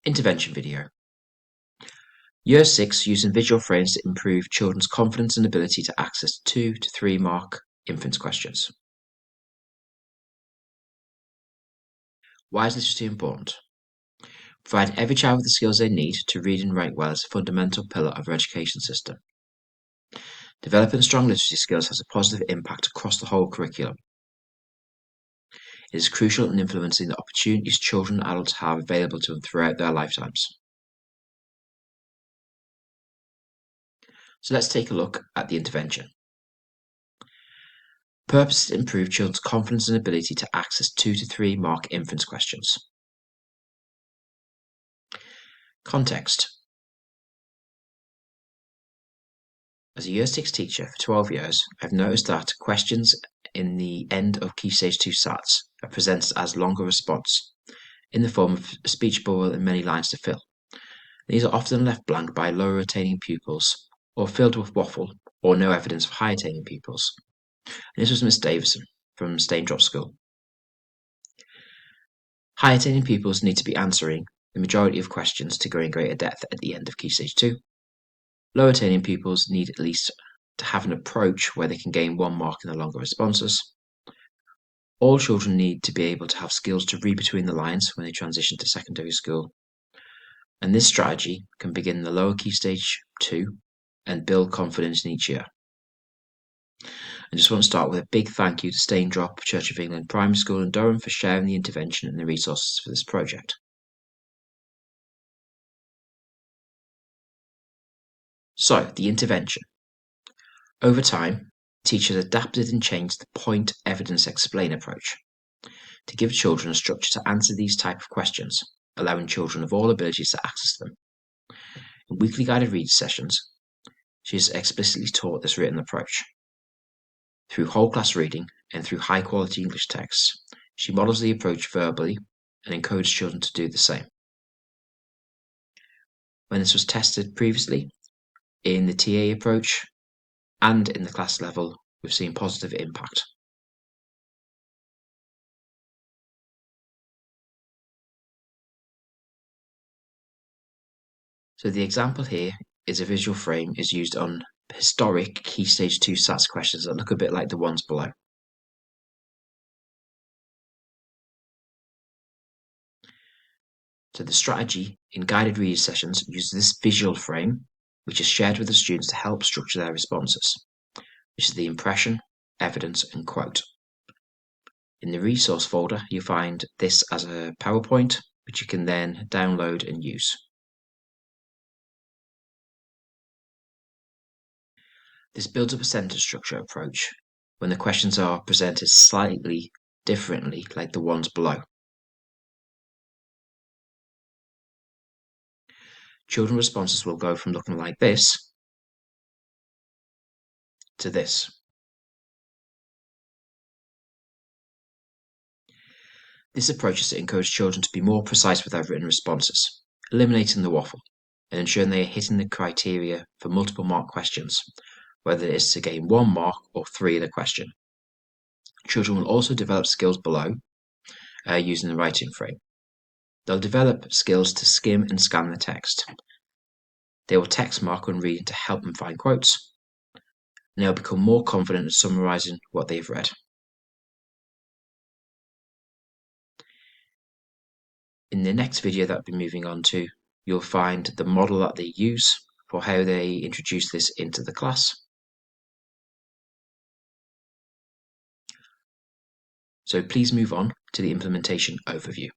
Intervention video. Year 6 using visual frames to improve children's confidence and ability to access 2 to 3 mark inference questions. Why is this important? Providing every child with the skills they need to read and write well is a fundamental pillar of our education system. Developing strong literacy skills has a positive impact across the whole curriculum. It is crucial in influencing the opportunities children and adults have available to them throughout their lifetimes. So let's take a look at the intervention. Purpose is to improve children's confidence and ability to access 2 to 3 mark inference questions. Context. As a Year 6 teacher for 12 years, I've noticed that questions in the end of Key Stage 2 SATs are presented as longer response, in the form of a speech bubble and many lines to fill. These are often left blank by lower attaining pupils, or filled with waffle, or no evidence for high attaining pupils. And this was Miss Davison from Staindrop School. High attaining pupils need to be answering the majority of questions to go in greater depth at the end of Key Stage 2. Low attaining pupils need at least to have an approach where they can gain 1 mark in the longer responses. All children need to be able to have skills to read between the lines when they transition to secondary school. And this strategy can begin in the lower Key Stage 2 and build confidence in each year. I just want to start with a big thank you to Staindrop Church of England Primary School in Durham for sharing the intervention and the resources for this project. So, the intervention. Over time, teachers adapted and changed the point evidence explain approach to give children a structure to answer these type of questions, allowing children of all abilities to access them. In weekly guided read sessions, she has explicitly taught this written approach. Through whole class reading and through high quality English texts, she models the approach verbally and encourages children to do the same. When this was tested previously in the TA approach and in the class level, we've seen positive impact. So the example here is a visual frame is used on historic Key Stage 2 SATs questions that look a bit like the ones below. So the strategy in guided reading sessions uses this visual frame, which is shared with the students to help structure their responses, which is the impression, evidence, and quote. In the resource folder, you find this as a PowerPoint, which you can then download and use. This builds up a sentence structure approach when the questions are presented slightly differently, like the ones below. Children's responses will go from looking like this to this. This approach is to encourage children to be more precise with their written responses, eliminating the waffle, and ensuring they are hitting the criteria for multiple mark questions, whether it is to gain 1 mark or 3 in a question. Children will also develop skills below using the writing frame. They'll develop skills to skim and scan the text. They will text mark when reading to help them find quotes, and they'll become more confident at summarizing what they've read. In the next video that I'll be moving on to, you'll find the model that they use for how they introduce this into the class. So please move on to the implementation overview.